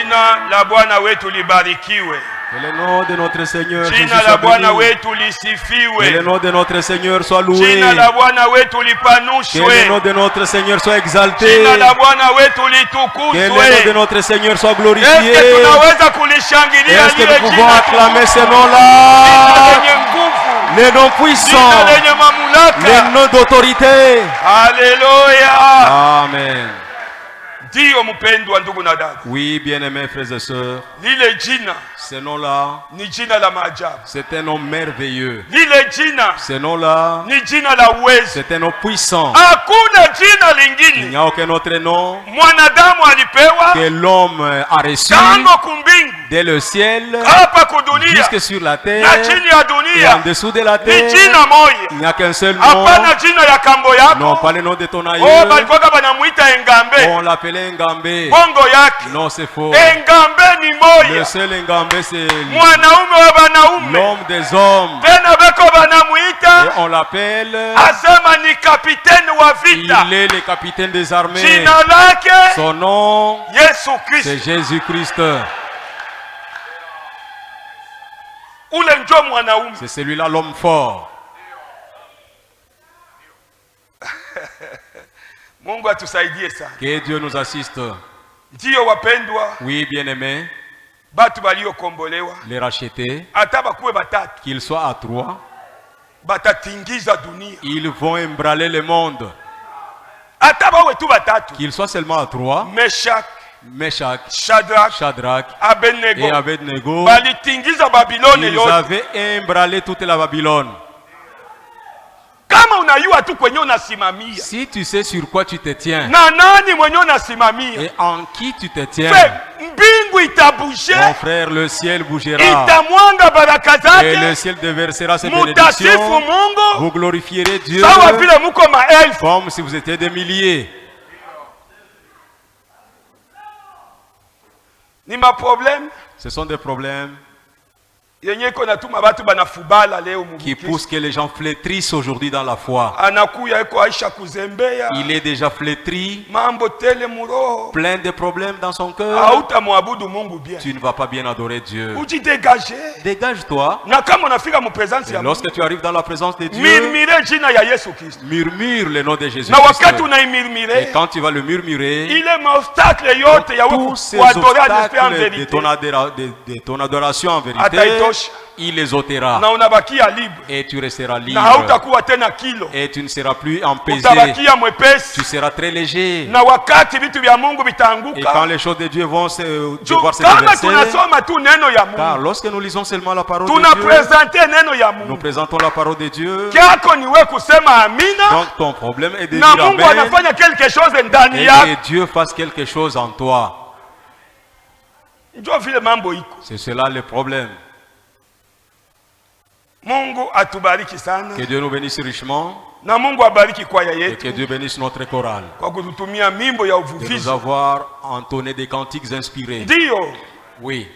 Jina la Bwana wetu libarikiwe. Que le nom de notre Seigneur Jésus Jina la soit Bwana béni. wetu Que le lisifiwe. nom de notre Seigneur soit loué. Jina la Bwana wetu Que le lipanushwe. nom de notre Seigneur soit exalté. Jina la Bwana wetu Que le nom de litukuzwe. notre Seigneur soit Est-ce glorifié. que tunaweza kulishangilia Est-ce que lile nous pouvons jina acclamer ce Jina nom-là? lenye nguvu, Les noms jina puissants, lenye les mamlaka. noms d'autorité. Haleluya. Amen. Ndiyo mpendwa ndugu na dada, Oui, bien-aimés frères et sœurs, lile jina ce nom-là, ni jina la maajabu. c'est un nom merveilleux. Lile jina Ce nom-là, ni jina la uwezo. c'est un nom puissant. Hakuna jina Il lingine n'y a aucun autre nom mwanadamu alipewa que l'homme a reçu tangu kumbingu dès le ciel hapa kudunia jusque sur la terre na chini ya et en dunia, dessous de la ni terre. jina Il moja. n'y a qu'un seul nom. Hapana jina ya kambo Non, yako. pas le nom de ton aïeux. Oh, balikuwa banamuita Engambe. On l'appelait Ngambé. Bongo yake Non, c'est faux. Engambe ni Le moya, seul Ngambé, c'est mwanaume wa banaume. l'homme des hommes. Tena beko Et banamuita on l'appelle, asema ni kapiteni wa vita. il est le capitaine des armées. Jina lake Son nom, Yesu Kristo. c'est Jésus-Christ. Ule njo mwanaume. C'est celui-là l'homme fort. Mungu atusaidie sana. Que Dieu nous assiste. Ndiyo wapendwa, Oui, bien-aimés, batu baliokombolewa les rachetés, hata bakuwe batatu qu'ils soient à trois, batatingiza dunia, ils vont embraler le monde. hata bawe tu batatu, Qu'ils soient seulement à trois, Meshak, Meshach, Shadrach, Shadrach Abednego et Abednego, balitingiza Babiloni ils yote. avaient embralé toute la Babylone. Kama unayua tu kwenye unasimamia Si tu sais sur quoi tu te tiens na nani mwenye unasimamia, et en qui tu te tiens, fe mbingu itabushe, mon frère, le ciel bougera itamwanga baraka et le zake, ciel déversera ses mutasifu bénédictions. Mungu Vous glorifierez Dieu sawa vile muko maelfu. comme si vous étiez des milliers. Ni maproblème Ce sont des problèmes yenye iko natuma batu banafubala leo qui mubukristo. poussent que les gens flétrissent aujourd'hui dans la foi. Anakuya iko aisha kuzembea Il est déjà flétri, mambo tele muroho, plein de problèmes dans son cœur. hautamwabudu Mungu bien, Tu ne vas pas bien adorer Dieu. ujidegage. Dégage-toi. Na kama unafika mu presence Et ya Mungu, lorsque tu arrives dans la présence de Dieu, mirmire jina ya Yesu Kristo, murmure le nom de Jésus. na wakati Et unaimirmire quand tu vas le murmurer, ile maobstacle yote ya tous ces kuadorer en esprit en obstacles de vérité de ton adoration en vérité, ataitosha, il les ôtera. na unabakia libre, Et tu resteras na libre. hautakuwa tena kilo, Et tu ne seras plus empesé. utabakia mwepesi. Tu seras très léger. Na wakati vitu vya Mungu Et quand vitaanguka, les choses de Dieu vont juu devoir se kama déverser, tunasoma tu neno ya car Mungu, lorsque nous lisons seulement la parole de tuna Dieu, presente neno ya nous Mungu, présentons la parole de Dieu. kyako niwe kusema amina, Donc ton problème est de na dire Mungu amen anafanya quelque chose ndani et yako. que Dieu fasse quelque chose en toi. Ndio vile mambo iko. C'est cela le problème. Mungu atubariki sana, Que Dieu nous bénisse richement na Mungu abariki kwaya et yetu que Dieu bénisse notre chorale. kwa kututumia mimbo ya De nous uvuvizi. avoir entonné des cantiques inspirés. Ndio Oui,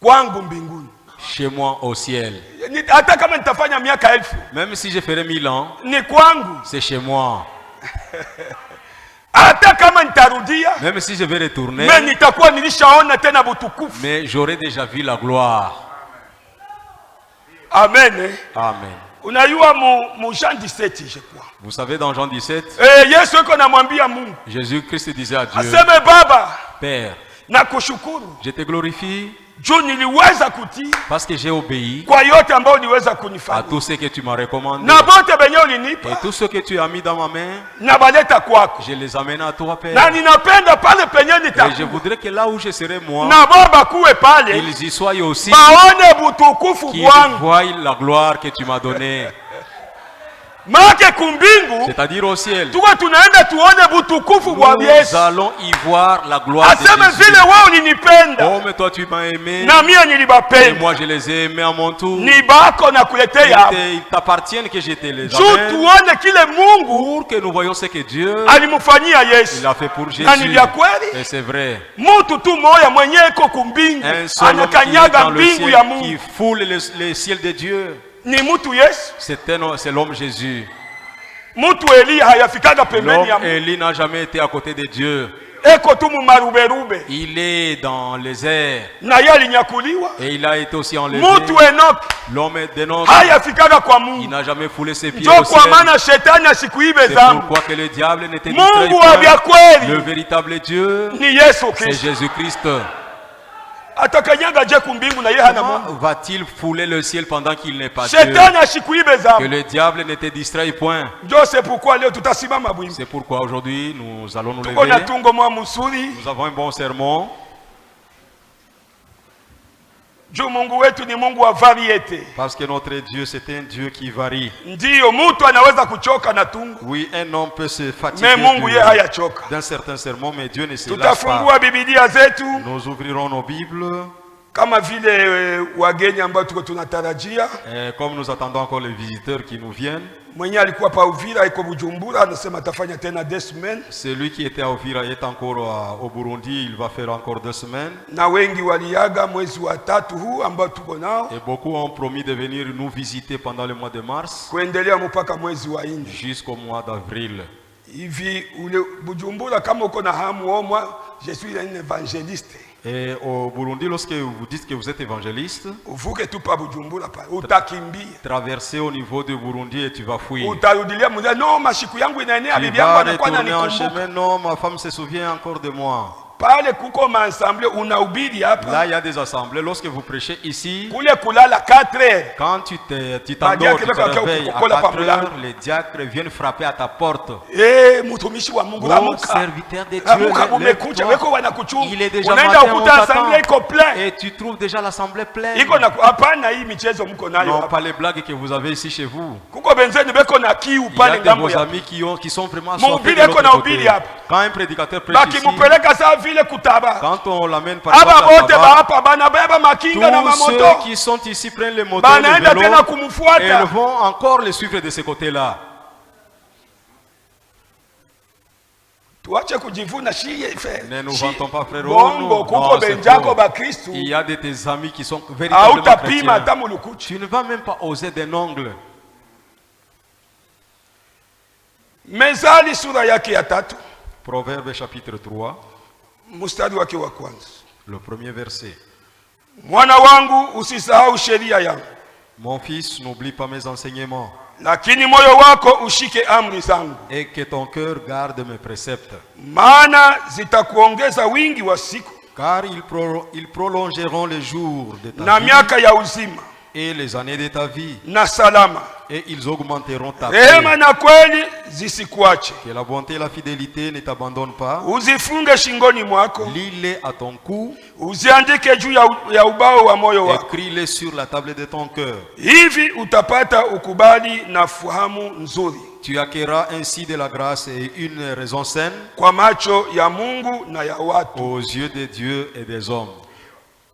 kwangu mbinguni, chez moi au ciel. hata kama nitafanya miaka elfu Même si je ferai 1000 ans, ni kwangu, c'est chez moi. hata kama nitarudia, Même si je vais retourner, mimi nitakuwa nilishaona tena butukufu. mais j'aurai déjà vu la gloire. Amen. Amen. Unayua mu Jean 17 je crois. Vous savez, dans Jean 17, Yesu yuko namwambia Mungu, Jésus-Christ disait à Dieu, aseme Baba, Père, nakushukuru je te glorifie juu niliweza kutii parce que j'ai obéi kwa yote ambayo uliweza à kunifanya, tout ce que tu m'as recommandé. na bote benye Et ulinipa tout ce que tu as mis dans ma main, na baleta kwako, je les amène à toi, Père. na ninapenda pale penye Et je nitakuwa voudrais que là où je serai moi, na bo bakuwe pale qu'ils y soient aussi, baone butukufu qu'ils bwangu, voient la gloire que tu m'as donnée. make kumbingu C'est-à-dire au ciel. tuko tunaenda tuone butukufu bwa Nous Yesu, allons y voir la gloire de aseme Jésus. vile wewe ulinipenda Oh, mais toi tu m'as aimé na mie et nilibapenda, moi je les ai aimés à mon tour. ni bako na kuletea Ils t'appartiennent que je te les juu amène tuone kile Mungu pour que nous voyons ce que Dieu alimufanyia Yesu. il a fait pour Na Jésus. ni vya kweli, Et c'est vrai. mutu tu moya mwenye iko kumbingu Un seul homme qui est anakanyaga dans le mbingu ciel, ya qui Mungu foule les ciels de Dieu. ni mutu Yesu. C'est l'homme Jésus. Mutu Eliya hayafikaga pembeni ya L'homme Mungu. Élie n'a jamais été à côté de Dieu. eko tu mu maruberube. Il est dans les airs. Na yeye alinyakuliwa. Et il a été aussi enlevé. Mutu Enoch L'homme d'Enoch, haya fikaka kwa il Mungu. n'a jamais foulé ses pieds Ndio au kwa ciel. maana shetani asikuibe C'est zambi. pourquoi que le diable n'était distrait Mungu wa vya point. kweli Le véritable Dieu, ni Yesu c'est Kristo. Jésus-Christ. Atakanyanga je kumbingu na yeye hana Comment Mungu. va-t-il fouler le ciel pendant qu'il n'est pas Dieu? Shetani asikuibe Que zambi. le diable n'était distrait point. Ndio c'est pourquoi leo tutasimama bwimbi. C'est pourquoi aujourd'hui nous allons nous Tuko na lever. tungo mwa musuri. Nous avons un bon sermon. Juu Mungu wetu ni Mungu wa variete. Parce que notre Dieu, c'est un Dieu qui varie. Ndiyo mtu anaweza kuchoka na tungo. Oui, un homme peut se Mais fatiguer Mungu yeye hayachoka. d'un certain sermon, mais Dieu ne se lasse Tutafungua pas. Biblia zetu Nous ouvrirons nos Bibles. kama vile wageni ambao tuko tunatarajia. Comme nous attendons encore les visiteurs qui nous viennent. Mwenye alikuwa pa Uvira iko Bujumbura anasema atafanya tena 2 semaines. Celui qui était à Uvira est encore au Burundi, il va faire encore 2 semaines. Na wengi waliaga mwezi wa 3 huu ambao tuko nao. Et beaucoup ont promis de venir nous visiter pendant le mois de mars Kuendelea mpaka mwezi wa 4. jusqu'au mois d'avril. Hivi ule Bujumbura kama uko na hamu omwa, je suis un évangéliste. Et au Burundi, lorsque vous dites que vous êtes évangéliste, Uvuke tu pa Bujumbura pa utakimbia. traversez au niveau de Burundi et tu vas fuir. Utarudilia mzee, no mashiku yangu inaenea, Tu bibi yangu vas anakuwa retourner en ananikumbuka. chemin. Non, ma femme se souvient encore de moi. Pale kuko maensemble unahubiri hapa. Là, il y a des assemblées. Lorsque vous prêchez ici, Kule kulala 4 heures. quand tu t'endors, tu te réveilles à 4 heures, les diacres viennent frapper à ta porte. Mtumishi wa Mungu Oh, ramuka. serviteur de Dieu, Ramuka umekuja, lève-toi. weko wanakuchunga. Il est déjà Unaenda matin, on ukuta assemblée iko t'attend. plein. Et tu trouves déjà l'assemblée pleine. Iko na hapana hii michezo mko nayo Non, hapa. pas les blagues que vous avez ici chez vous. Kuko benzeni beko na kiu Il y a pale de ngambo vos ya. amis qui sont vraiment Mon soifés ubiri de eko na l'autre ubiri côté. hapa. Quand un prédicateur prêche ici, Bakimupeleka saa vile kutaba. quand on l'amène par Aba exemple à bote Tabac, ba hapa banabeba makinga na tous ceux mamoto. qui sont ici prennent les motos, Banaenda les tena vélos, et kumfuata. ils vont encore les suivre de ce côté-là. Tuache kujivuna shiye ife. Ne nous vantons pas, frère. Bongo kuko Non, c'est benjako faux. ba Kristu. Il y a de tes amis qui sont véritablement Hautapima hata chrétiens. mulukuchi. Tu ne vas même pas oser d'un ongle. Mezali sura yake ya 3 Proverbe chapitre 3, mstari wake wa kwanza. le premier verset. Mwana wangu usisahau sheria yangu, Mon fils, n'oublie pas mes enseignements, lakini moyo wako ushike amri zangu, et que ton cœur garde mes préceptes. maana zitakuongeza wingi wa siku Car ils prolongeront les jours de ta na vie miaka ya uzima et les années de ta vie, na salama. et ils augmenteront ta Rehema paix. na kweli zisikuache, Que la bonté et la fidélité ne t'abandonnent pas. uzifunge shingoni mwako, Lis-les à ton cou, uziandike juu ya ubao wa moyo wako. écris-les sur la table de ton cœur. Hivi utapata ukubali na fahamu nzuri Tu acquerras ainsi de la grâce et une raison saine kwa macho ya Mungu na ya watu. aux yeux de Dieu et des hommes.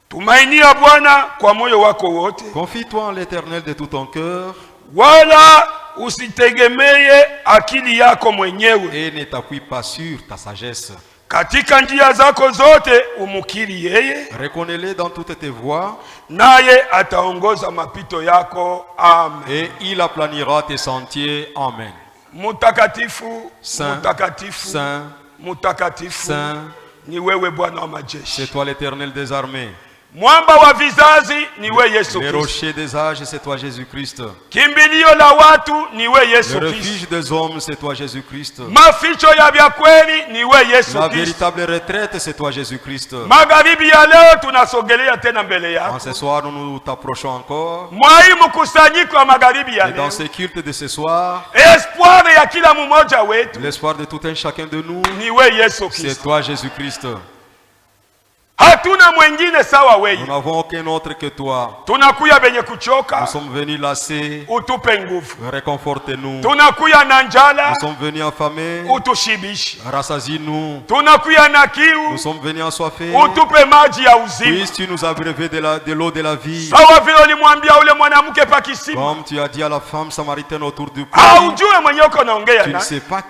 Tumainia Bwana kwa moyo wako wote, Confie-toi en l'Éternel de tout ton cœur wala usitegemee akili yako mwenyewe. et ne t'appuie pas sur ta sagesse. Katika njia zako zote umukiri yeye, Reconnais-le dans toutes tes voies naye ataongoza mapito yako. Amen. et il aplanira tes sentiers. Amen. Mutakatifu, Saint, mutakatifu, Saint, mutakatifu Saint, ni wewe Bwana wa majeshi. c'est toi l'Éternel des armées. Mwamba wa vizazi ni we Yesu Le Kristo. rocher des âges, c'est toi Jésus-Christ. Kimbilio la watu ni we Yesu Le Kristo. refuge des hommes, c'est toi Jésus-Christ. Maficho ya vya kweli ni we Yesu La Kristo. véritable retraite, c'est toi Jésus-Christ. Magharibi ya leo tunasogelea tena mbele En yako. ce soir, nous nous t'approchons encore. Mwai mkusanyiko wa magharibi ya Et dans leo, ce culte de ce soir, espoir ya kila mmoja wetu l'espoir de tout un chacun de nous, ni we Yesu c'est Kristo. toi Jésus-Christ. Hatuna mwingine sawa Nous wewe. n'avons aucun autre que toi. Tunakuya benye Nous kuchoka, sommes venus lassés, utupe nguvu. réconforte-nous. Tunakuya na njala, Nous sommes venus affamés, utushibishe. rassasie-nous. Tunakuya na Nous kiu, sommes venus assoiffés. utupe maji ya uzima. Puisses-tu nous abreuver de l'eau de la vie. Sawa vile ulimwambia ule mwanamke pa kisima, Comme tu as dit à la femme samaritaine autour du puits, haujue mwenye uko naongea tu ne naye. sais pas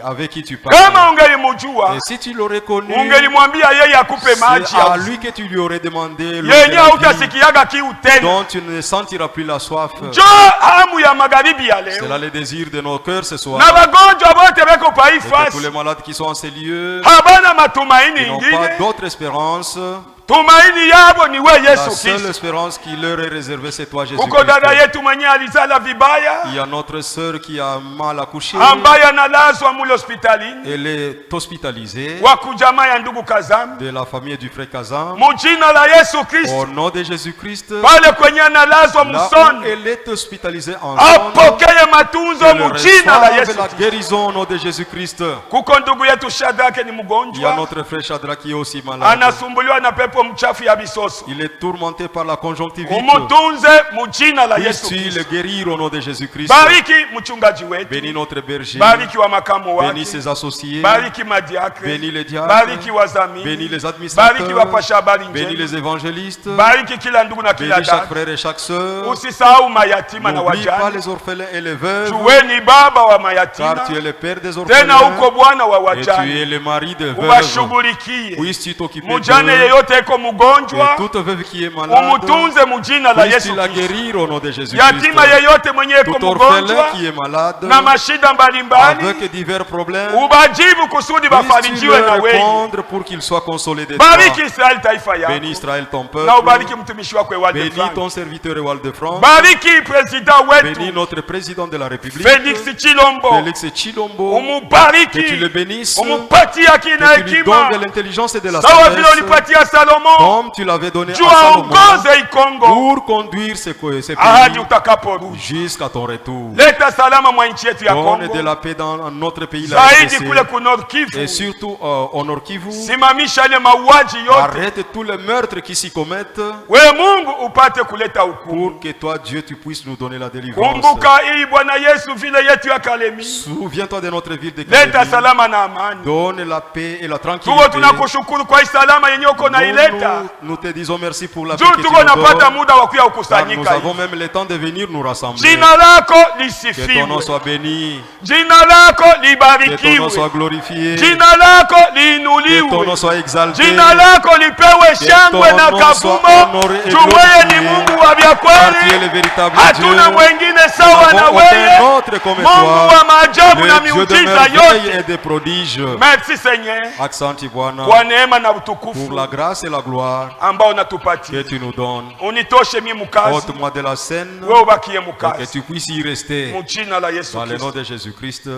avec qui tu Kama parles. ungelimjua, Et si tu l'aurais connu, ungelimwambia yeye akupe maji c'est ya à uzima. lui que tu lui aurais demandé l'eau de yenye la vie, hautasikiaga kiu tena. dont tu ne sentiras plus la soif. Njo hamu ya magharibi ya C'est leo. là le désir de nos cœurs ce soir. Na bagonjwa bote beko pa hii Et que tous fasi les malades qui sont en ces lieux, habana matumaini ils n'ont pas ingine. d'autre espérance. Tumaini yabo ni we La Yesu seule Kristo. espérance qui leur est réservée, c'est toi, Jésus Kuko dada Christ. yetu mwenye alizala vibaya Il y a notre sœur qui a mal accouché. ambaye analazwa mule hospitalini Elle est hospitalisée wa kujamaa ya ndugu Kazambi. de la famille du frère Kazan. Mujina la Yesu Kristo Au nom de Jésus-Christ, pale kwenye analazwa là où musoni elle est hospitalisée en zone, apokee matunzo elle mujina la Yesu reçoive la Kristo. guérison au nom de Jésus-Christ. Kuko ndugu yetu Shadrake ni Il y a mgonjwa, notre frère Shadrach qui est aussi malade. anasumbuliwa na pepo mchafu ya bisoso. Il est tourmenté par la conjonctivite. Umutunze mujina la Yesu Puisses-tu le Kristo. guérir au nom de Jésus-Christ. Bariki mchungaji wetu, Bénis notre berger. bariki wa makamu Bénis wake, ses associés. bariki madiakre, Bénis les diacres. bariki wazamini, Bénis les bariki administrateurs. wapasha habari Bénis njema, les évangélistes. bariki kila ndugu na kila Bénis chaque dada. frère et chaque sœur. Usisahau mayatima na N'oublie pas wajane. les orphelins et les veuves. Jueni baba wa mayatima, Car tu es le père des tena orphelins. uko bwana wa Et tu wajane. es le mari des veuves. Ubashughulikie Puisses-tu t'occuper mujane d'eux. yeyote eko Et mgonjwa, toute veuve qui est malade, umutunze mujina la puisses-tu Yesu la Kristo. guérir au nom de Jésus-Christ. Yatima yeyote mwenye eko Tout orphelin mgonjwa qui est malade, na mashida mbalimbali, avec divers problèmes, ubajibu kusudi puisses-tu bafarijiwe na leur wewe. répondre pour qu'ils soient consolés de toi. Bariki Israeli taifa Bénis yako, Israël ton peuple. na ubariki mtumishi wako Ewald Bénis Frank. ton serviteur Ewald de France. Bariki president Bénis wetu notre président de la République, Felix Chilombo, Félix Chilombo. Que tu le umubariki, bénisses, umupatie akili na que tu lui donnes hekima, de l'intelligence et de la sawa vile sagesse, ulipatia Salomo comme tu l'avais donné à juu Salomon, aongoze Ikongo pour conduire ces ahadi pays utakaporudi. jusqu'à ton retour. Leta salama mwa nchi yetu ya Donne Kongo, de la paix dans notre pays, la zaidi RDC, kule ku Nord et Kivu. surtout au Nord Kivu. Simamisha ile mauaji yote, Arrête tous les meurtres qui s'y commettent, wewe Mungu upate kuleta hukumu. pour que toi, Dieu, tu puisses nous donner la délivrance. Kumbuka hii Bwana Yesu vile yetu ya Kalemi, Souviens-toi de notre ville de leta Kalemi. salama na amani. Donne la paix et la Tuko tranquillité. tunakushukuru kwa hii salama yenye uko naileta, Nous te disons merci pour la paix juu que tu tuko nous napata donnes, muda wa kuya car nous kukusanyika avons hivi. même le temps de venir nous rassembler. Jina lako Que ton nom lisifiwe, soit béni, jina lako que ton nom libarikiwe, soit glorifié, que jina lako ton nom liinuliwe, soit exalté, jina lako lipewe shangwe na ton nom soit kavumo. honoré et Juu wewe ni glorifié, Mungu wa vya car tu es le kweli, véritable hatuna Dieu. mwengine Nous sawa na n'avons wewe, aucun autre comme Mungu toi, wa maajabu na le Dieu de miujiza merveille yote. et de prodiges. Merci Seigneur Asante Bwana, kwa neema na pour utukufu la grâce et la gloire ambao que unatupatia. tu nous donnes. Unitoshe mimi mkazi, Ôte-moi de la scène, wewe ubakie et que mkazi, tu puisses y rester. mu jina la Yesu Dans le nom Kristo, de Jésus-Christ.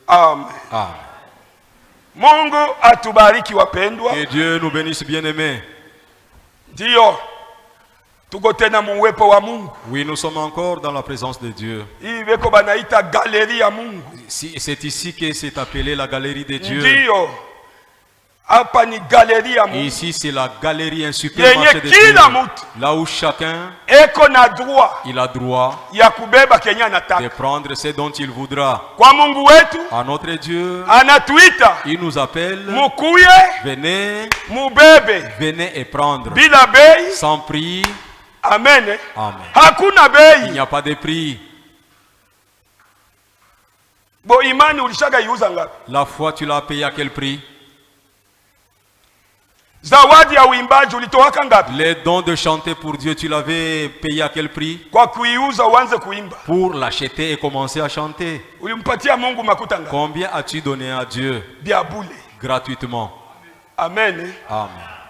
amen. Amen. Mungu atubariki wapendwa. Que Dieu nous bénisse, bien-aimés. Ndiyo, tuko tena mu uwepo wa Mungu. Oui, nous sommes encore dans la présence de Dieu. Hii beko banaita galeri ya Mungu. C'est ici que c'est appelé la galerie de Dieu. Ndiyo, hapa ni galeri ya Mungu Ici, c'est la galerie, un supermarché yenye de Dieu. kila mtu Là où chacun, eko na droit il a droit ya kubeba kenye de anataka. prendre ce dont il voudra. Kwa Mungu wetu À notre Dieu, anatuita il nous appelle. mukuye, Venez, mubebe venez et prendre. bila bei. Sans prix. Amen. Amen. Hakuna Il bei. n'y a pas de prix. Bo imani ulishaga iuza ngapi? La foi, tu l'as payé à quel prix? Zawadi ya uimbaji ulitowaka ngapi? Les dons de chanter pour Dieu, tu l'avais payé à quel prix? Kwa kuiuza uanze kuimba. Pour l'acheter et commencer à chanter. Ulimpatia Mungu makuta ngapi? Combien as-tu donné à Dieu Bia bule. gratuitement? Amen. Amen.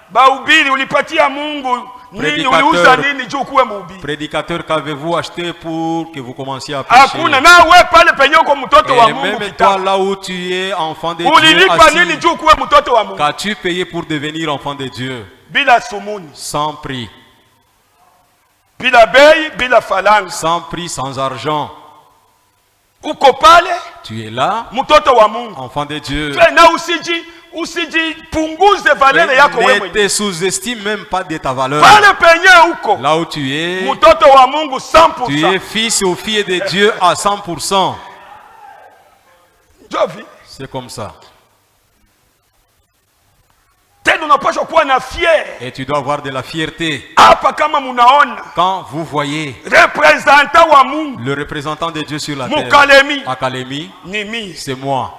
Bahubiri ulipatia Mungu nini? Prédicateur. Uliuza nini juu kuwe mhubiri? Prédicateur, qu'avez-vous acheté pour que vous commenciez à prêcher? Hakuna. Na wewe pale penye uko mtoto wa Et Mungu même toi, kitako, là où tu es enfant de Dieu, ulilipa nini assis, juu kuwe mtoto wa Mungu? qu'as-tu payé pour devenir enfant de Dieu? Bila sumuni, Sans prix. bila bei, bila falanga. Sans prix, sans argent. Uko pale Tu es là, mtoto wa Mungu. enfant de Dieu. Na usijipunguze valere yako wewe Ne mwenyewe. te sous-estime même pas de ta valeur. Pale penye uko Là où tu es, mtoto wa Mungu tu es 100%. fils ou fille de Dieu à 100%. Jovi, C'est comme ça. tena unapaswa kuwa na fier. Et tu dois avoir de la fierté. Hapa kama munaona Quand vous voyez representant wa Mungu le représentant de Dieu sur la terre, Mukalemi à Kalemi, ni mimi. c'est moi.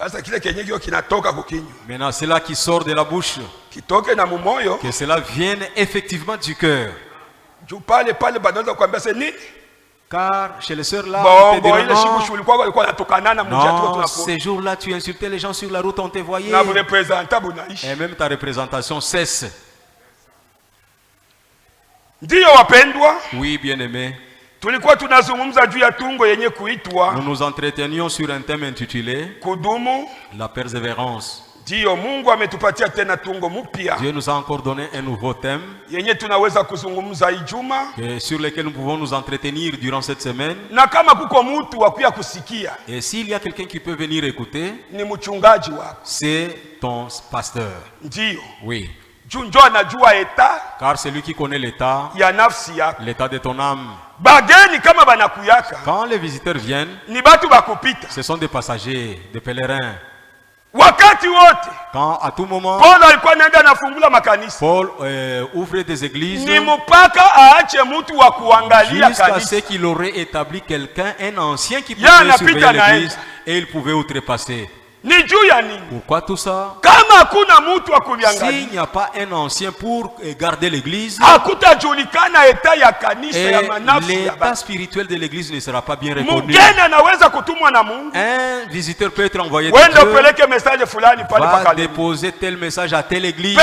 Sasa kile kenye kio kinatoka kukinywa. Maintenant, c'est là qui sort de la bouche. Kitoke na mumoyo. Que cela vienne effectivement du cœur. Tu parles banaweza kuambia c'est nini? Car chez les sœurs là, bon, non, ces jours-là, tu insultais les gens sur la route, on te voyait. Et même ta représentation cesse. Oui, bien-aimé. Nous nous entretenions sur un thème intitulé la persévérance. Dieu nous a encore donné un nouveau thème sur lequel nous pouvons nous entretenir durant cette semaine. Et s'il y a quelqu'un qui peut venir écouter, c'est ton pasteur. Oui. Car c'est lui qui connaît l'état de ton âme. Quand les visiteurs viennent, ce sont des passagers, des pèlerins. Quand à tout moment Paul ouvre des églises jusqu'à ce qu'il aurait établi quelqu'un, un ancien qui pouvait surveiller l'église et il pouvait outrepasser. Pourquoi tout ça? S'il n'y a pas un ancien pour garder l'église, l'état spirituel de l'église ne sera pas bien reconnu. Un visiteur peut être envoyé de Dieu, va déposer tel message à telle église.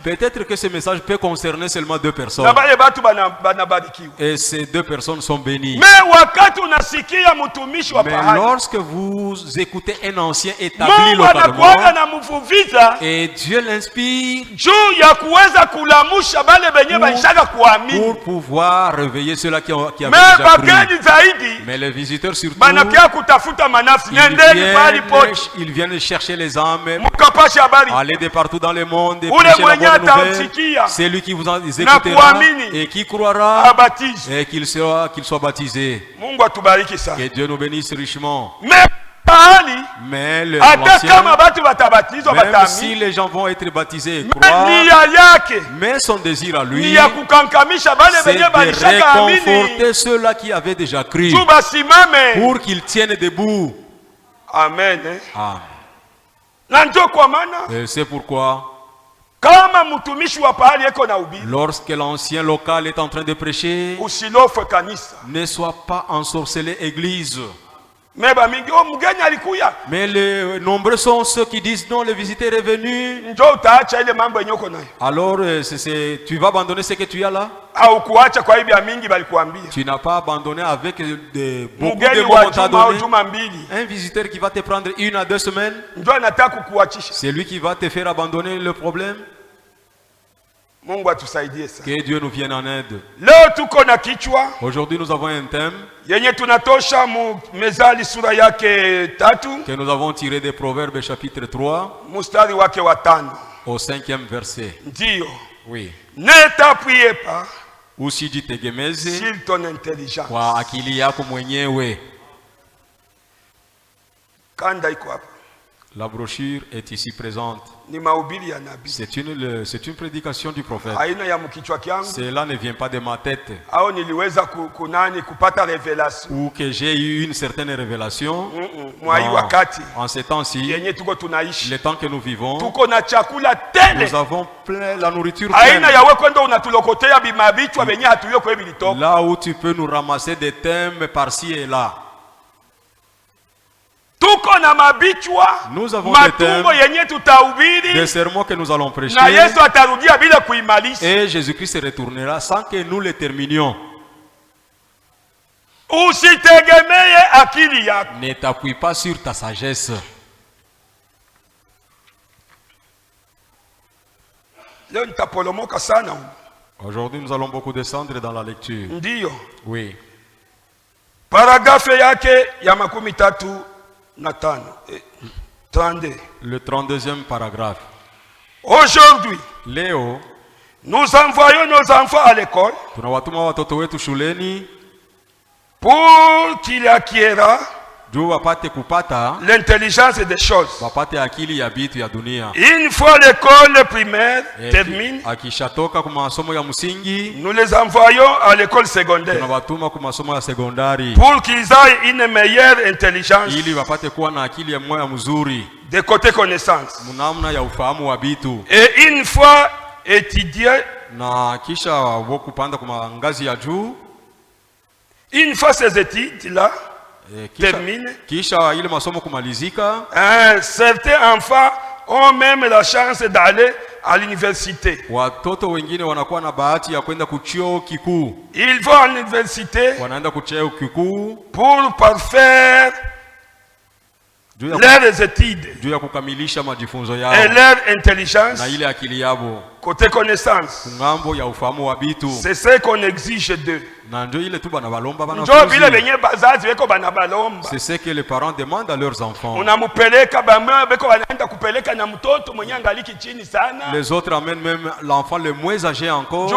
Peut-être que ce message peut concerner seulement 2 personnes. Et ces 2 personnes sont bénies. Mais lorsque vous écoutez un ancien établi localement et Dieu l'inspire pour pouvoir réveiller ceux-là qui avaient déjà cru. Mais les visiteurs surtout, ils viennent chercher les âmes, aller de partout dans le monde et prêcher la bonne nouvelle. C'est lui qui vous écoutera et qui croira et qu'il soit baptisé. Que Dieu nous bénisse richement. Mais même si les gens vont être baptisés et croire, mais son désir à lui, c'est de réconforter ceux-là qui avaient déjà cru pour qu'ils tiennent debout. Amen. Et c'est pourquoi lorsque l'ancien local est en train de prêcher, ne sois pas ensorcelé, église. Mais les nombreux sont ceux qui disent non, le visiteur est venu. Alors tu vas abandonner ce que tu as là. Tu n'as pas abandonné avec beaucoup de mots qu'on t'a donné. Un visiteur qui va te prendre 1 à 2 semaines, c'est lui qui va te faire abandonner le problème. Que Dieu nous vienne en aide. Aujourd'hui nous avons un thème que nous avons tiré des Proverbes chapitre 3 au 5e verset. Oui. Ne t'appuyez pas sur ton intelligence. La brochure est ici présente. C'est une prédication du prophète. Cela ne vient pas de ma tête. Ou que j'ai eu une certaine révélation. En ces temps-ci, le temps que nous vivons, nous avons plein la nourriture pleine. Là où tu peux nous ramasser des thèmes par-ci et là. Nous avons des thèmes, des sermons que nous allons prêcher. Et Jésus-Christ se retournera sans que nous les terminions. Ne t'appuie pas sur ta sagesse. Aujourd'hui, nous allons beaucoup descendre dans la lecture. Oui. Paragraphe yake ya makumi tatu na tano. 32. Le 32e paragraphe. Aujourd'hui, Léo, nous envoyons nos enfants à l'école pour qu'ils acquièrent l'intelligence des choses. Une fois l'école primaire termine, nous les envoyons à l'école secondaire pour qu'ils aient une meilleure intelligence de côté connaissance. Et une fois étudié, une fois ces études-là terminent, certains enfants ont même la chance d'aller à l'université. Ils vont à l'université pour parfaire leurs études et leur intelligence côté connaissance. C'est ce qu'on exige d'eux. C'est ce que les parents demandent à leurs enfants. Les autres amènent même l'enfant le moins âgé encore.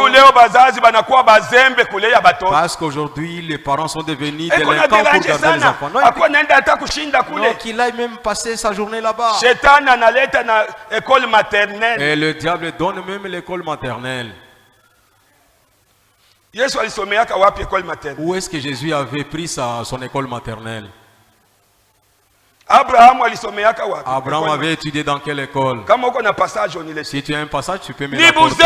Parce qu'aujourd'hui les parents sont devenus délinquants pour garder les enfants. Donc il a même passé sa journée là-bas. Et le diable donne même l'école maternelle. Où est-ce que Jésus avait pris son école maternelle? Abraham avait étudié dans quelle école? Si tu as un passage, tu peux me l'apporter.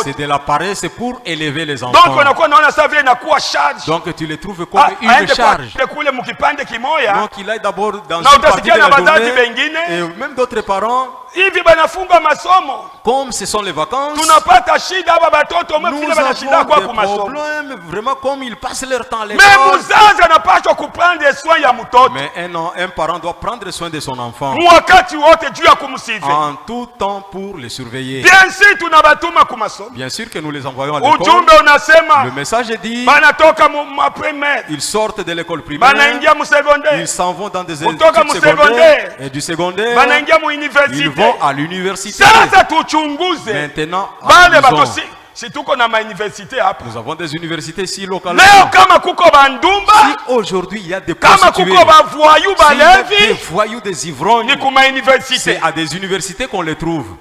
C'est de la paresse, c'est pour élever les enfants. Donc tu les trouves comme une charge. Donc il aille d'abord dans une partie de la journée. Et même d'autres parents, comme ce sont les vacances, nous avons des problèmes, vraiment comme ils passent leur temps à l'école. Mais un parent doit prendre soin de son enfant en tout temps pour les surveiller. Bien sûr que nous les envoyons à l'école. Le message dit, ils sortent de l'école primaire, ils s'en vont dans des études secondaires et du secondaire, ils vont à l'université. Maintenant, nous avons des universités ici localement. Si aujourd'hui il y a des prostituées, s'il y a des voyous, des ivrognes, c'est à des universités qu'on les trouve.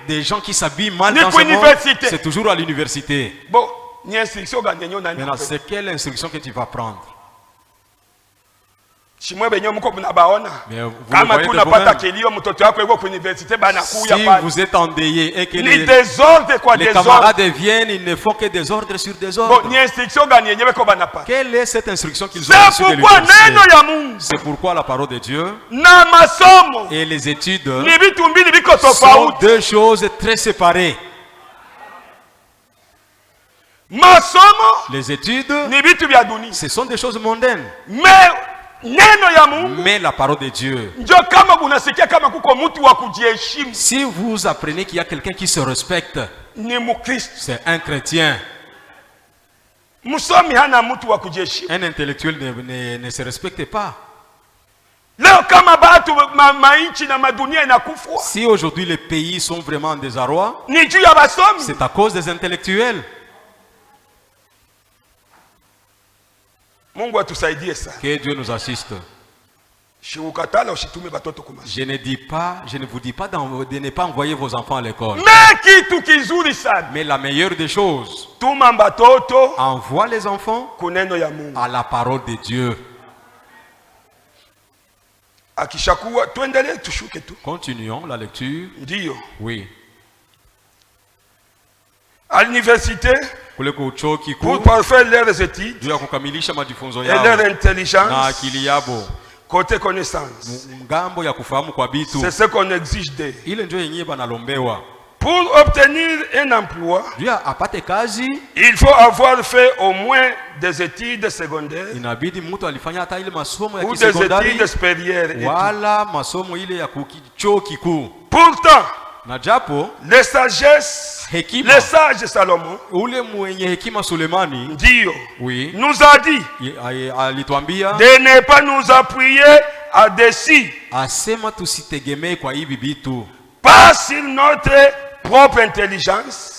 Des gens qui s'habillent mal dans ce monde, c'est toujours à l'université. Maintenant, c'est quelle instruction que tu vas prendre? Si vous êtes endeuillé et que les camarades viennent, ils ne font que des ordres sur des ordres. Quelle est cette instruction qu'ils ont reçue de l'université? C'est pourquoi la parole de Dieu et les études sont deux choses très séparées. Les études, ce sont des choses mondaines. Mais la parole de Dieu, si vous apprenez qu'il y a quelqu'un qui se respecte, c'est un chrétien. Un intellectuel ne se respecte pas. Si aujourd'hui les pays sont vraiment en désarroi, c'est à cause des intellectuels. Que Dieu nous assiste. Je ne vous dis pas de ne pas envoyer vos enfants à l'école. Mais la meilleure des choses, envoie les enfants à la parole de Dieu. Continuons la lecture. Oui. À l'université, pour parfaire leurs études et leur intelligence côté connaissance. C'est ce qu'on exige d'eux. Pour obtenir un emploi, il faut avoir fait au moins des études secondaires ou des études supérieures. Pourtant, les sages Salomon nous a dit de ne pas nous appuyer à dessus, pas sur notre propre intelligence,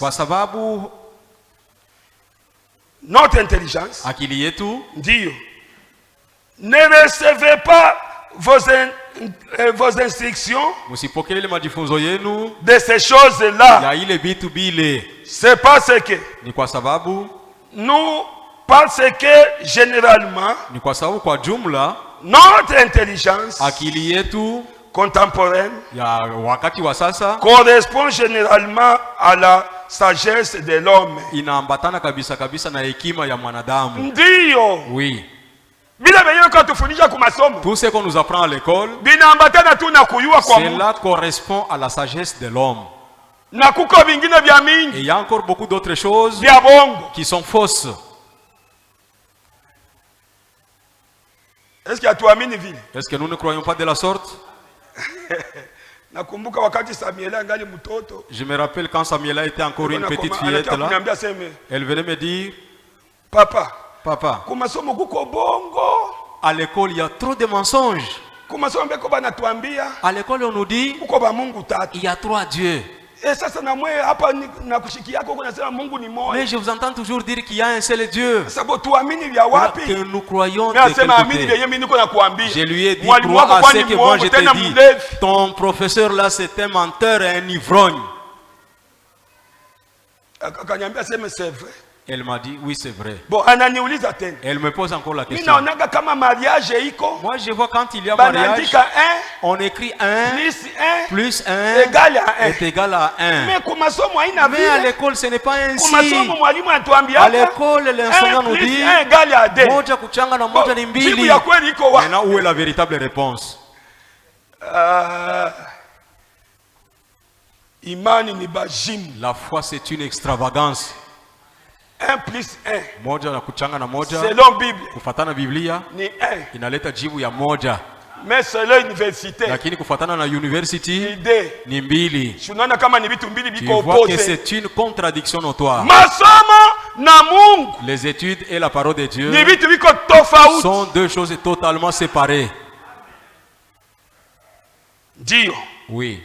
notre intelligence. Akili yetu. Ndiyo. Ne recevez pas vos instructions musipokele majifunzo yenu de ces choses-là. Ya ile vitu bile. C'est parce que ni kwa sababu parce que généralement ni kwa sababu kwa jumla notre intelligence akili yetu contemporaine ya wakati wa sasa correspond généralement à la sagesse de l'homme. Inaambatana kabisa kabisa na hekima ya mwanadamu. Ndiyo. Oui. Tout ce qu'on nous apprend à l'école, cela correspond à la sagesse de l'homme. Et il y a encore beaucoup d'autres choses qui sont fausses. Est-ce que nous ne croyons pas de la sorte? Je me rappelle quand Samuela était encore une petite fillette là. Elle venait me dire, Papa, à l'école, il y a trop de mensonges. À l'école, on nous dit il y a 3 dieux. Mais je vous entends toujours dire qu'il y a un seul Dieu. Que nous croyons de quel côté? Je lui ai dit, crois à ce que moi je t'ai dit. Ton professeur là, c'est un menteur et un ivrogne. Elle m'a dit, oui, c'est vrai. Elle me pose encore la question. Moi, je vois quand il y a mariage, on écrit 1 plus 1 est égal à 1. Mais à l'école, ce n'est pas ainsi. À l'école, l'enseignant nous dit, moja kuchanga na moja ni mbili. Maintenant, où est la véritable réponse? La foi, c'est une extravagance. 1 plus 1. Moja na kuchanga na moja. Selon Bible. Kufatana Biblia. Ni 1. Inaleta jibu ya moja. Mais selon université. Lakini kufatana na university. Ni 2. Ni mbili. Tunaona kama ni vitu mbili biko opposé. Tu vois que c'est une contradiction notoire. Masomo na Mungu. Les études et la parole de Dieu. Ni vitu biko tofauti. Sont deux choses totalement séparées. Dio. Oui.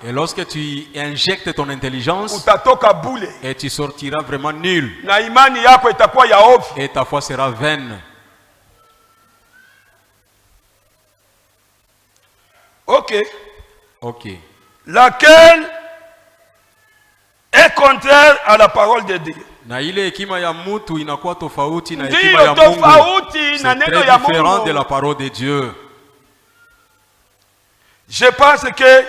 Et lorsque tu injectes ton intelligence, et tu sortiras vraiment nul. Et ta foi sera vaine. Ok. Laquelle est contraire à la parole de Dieu. Na ile hekima ya mtu inakuwa tofauti na hekima ya Mungu. C'est très différent de la parole de Dieu. Je pense que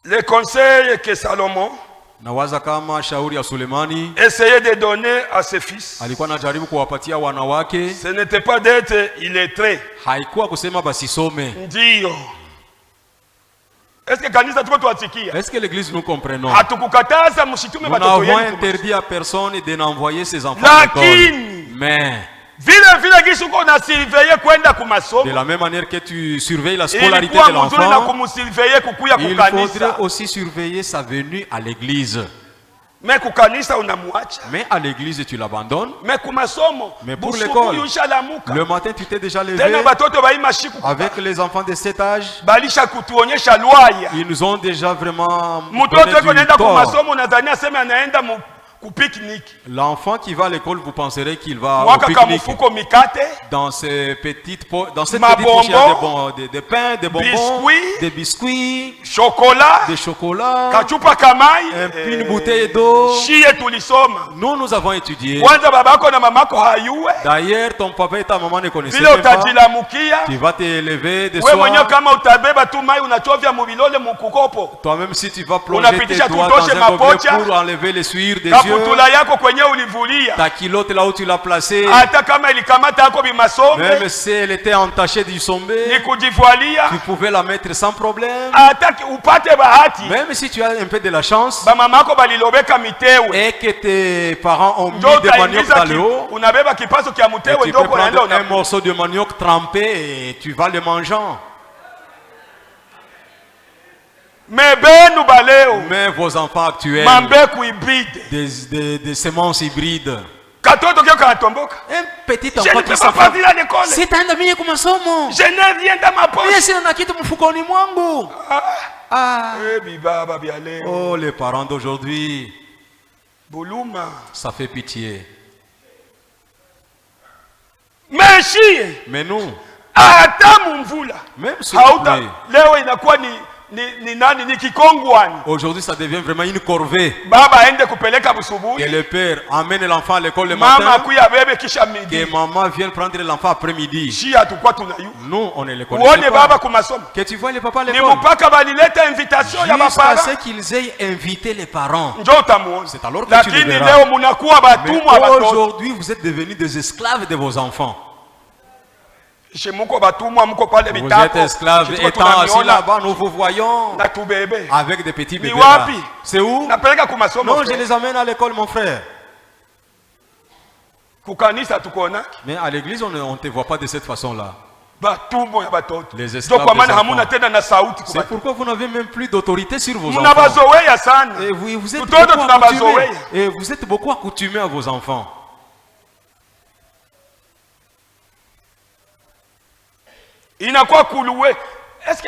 le conseil que Salomon nawaza kama shauri ya Sulemani essayait de donner à ses fils, alikuwa anajaribu kuwapatia wanawake, ce n'était pas d'être illettré, haikuwa kusema basisome. Ndio. Est-ce que l'église nous comprenons? Nous n'avons interdit à personne de n'envoyer ses enfants à l'école. Mais de la même manière que tu surveilles la scolarité de l'enfant, il faudrait aussi surveiller sa venue à l'église. Mais à l'église tu l'abandonnes. Mais pour l'école, le matin tu t'es déjà levé. Avec les enfants de cet âge, ils nous ont déjà vraiment donné du tort. L'enfant qui va à l'école, vous penserez qu'il va au pique-nique. Dans ces petites pochettes de pain, de bonbons, de biscuits, de chocolat, une bouteille d'eau. Nous avons étudié. D'ailleurs, ton papa et ta maman ne connaissaient pas. Tu vas te lever de soir. Toi-même, si tu vas plonger tes doigts dans un gobelet pour enlever les sueurs des yeux, ta culotte là où tu l'as placée, même si elle était entachée du sommet, tu pouvais la mettre sans problème. Même si tu as un peu de la chance et que tes parents ont mis des manioc dans le haut, tu peux prendre un morceau de manioc trempé et tu vas le mangeant. Mais vos enfants actuels, des semences hybrides, Un petit enfant qui s'enfant. Sitaenda mie kwa masomo. Je n'ai rien dans ma poche. Mimi sina kitu mfukoni mwangu. Oh, les parents d'aujourd'hui. Ça fait pitié. Mais nous, même si aujourd'hui ça devient vraiment une corvée. Que le père amène l'enfant à l'école le matin, que maman vienne prendre l'enfant après-midi. Nous on est l'école. Que tu vois les papas à l'école jusqu'à ce qu'ils aient invité les parents. C'est alors que tu le verras. Mais aujourd'hui vous êtes devenus des esclaves de vos enfants. Vous êtes esclaves étant assis là-bas, nous vous voyons avec des petits bébés là. C'est où? Non, je les amène à l'école, mon frère. Mais à l'église, on ne te voit pas de cette façon-là. Les esclaves des enfants. C'est pourquoi vous n'avez même plus d'autorité sur vos enfants. Et vous êtes beaucoup accoutumés à vos enfants. Est-ce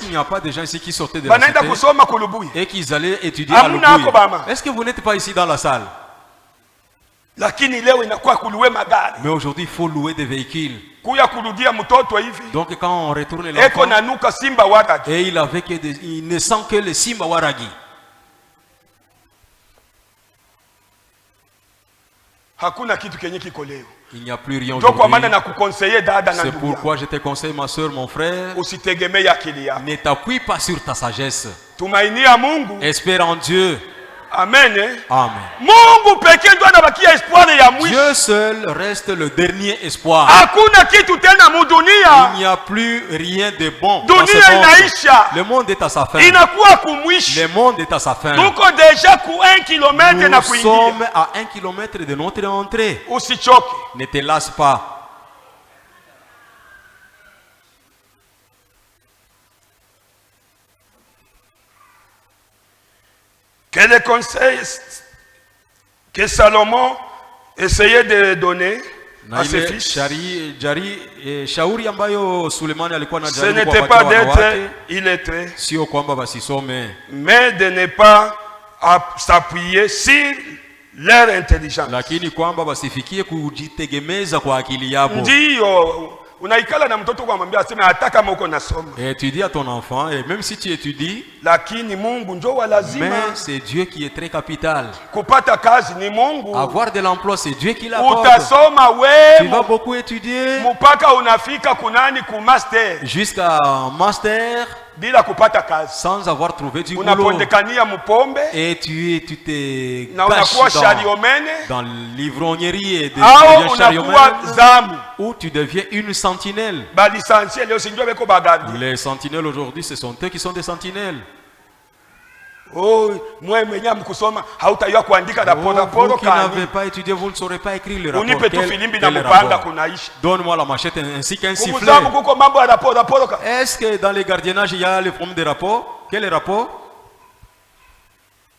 qu'il n'y a pas de gens ici qui sortaient de la cité et qui allaient étudier à Lubouye? Est-ce que vous n'êtes pas ici dans la salle? Mais aujourd'hui il faut louer des véhicules. Donc quand on retourne l'enfant et il ne sent que le Simba Waragi. Il n'y a plus rien aujourd'hui. C'est pourquoi je te conseille, ma soeur, mon frère, ne t'appuie pas sur ta sagesse. Espère en Dieu. Amen. Amen. Dieu seul reste le dernier espoir. Il n'y a plus rien de bon dans ce monde. Le monde est à sa fin. Le monde est à sa fin. Nous sommes à 1 kilomètre de notre entrée. Ne te lasse pas. Quel est le conseil que Salomon essayait de donner à ses fils? Ce n'était pas d'être illettré, mais de ne pas s'appuyer sur leur intelligence. Et tu dis à ton enfant, et même si tu étudies, mais c'est Dieu qui est très capital. Avoir de l'emploi, c'est Dieu qui l'apporte. Tu vas beaucoup étudier jusqu'à master sans avoir trouvé du boulot. Et tu te caches dans l'ivrognerie et des chariomènes, où tu deviens une sentinelle. Les sentinelles aujourd'hui, ce sont eux qui sont des sentinelles. Vous qui n'avez pas étudié, vous ne saurez pas écrire le rapport. Donne-moi la machette ainsi qu'un sifflet. Est-ce que dans les gardiennages il y a le problème des rapports? Quel est le rapport?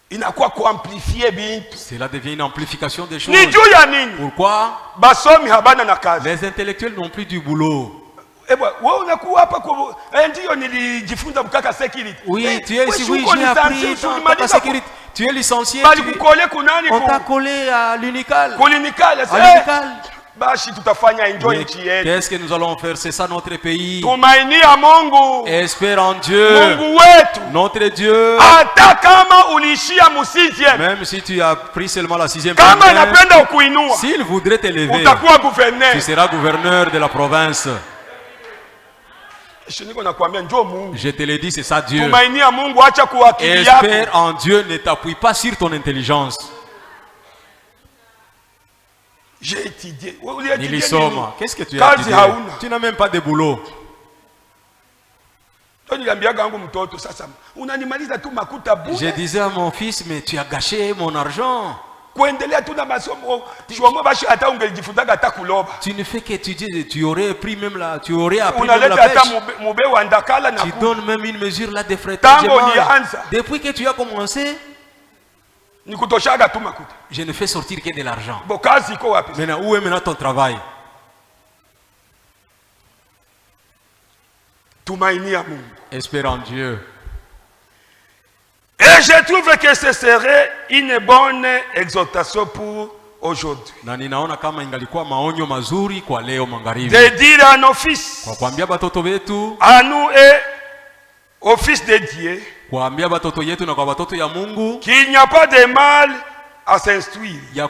Cela devient une amplification des choses. Pourquoi? Les intellectuels n'ont plus du boulot. Oui, tu es ici, oui, j'ai appris dans la sécurité. Tu es licencié, on t'a collé à l'unical. Qu'est-ce que nous allons faire? C'est ça notre pays. Espère en Dieu, notre Dieu. Même si tu as pris seulement la 6e, s'il voudrait t'élever, tu seras gouverneur de la province. Je te l'ai dit, c'est ça Dieu. Espère en Dieu, ne t'appuie pas sur ton intelligence. J'ai étudié. Qu'est-ce que tu as étudié? Tu n'as même pas de boulot. Je disais à mon fils, mais tu as gâché mon argent. Tu ne fais qu'étudier, tu aurais pris même la, tu aurais appris même la pêche. Tu donnes même une mesure là de frétage. Depuis que tu as commencé, Je ne fais sortir que de l'argent. Maintenant, où est maintenant ton travail? Espère en Dieu. Et je trouve que ce serait une bonne exhortation pour aujourd'hui. De dire à nos fils, à nous et aux fils de Dieu, qu'il n'y a pas de mal à s'instruire. Il n'y a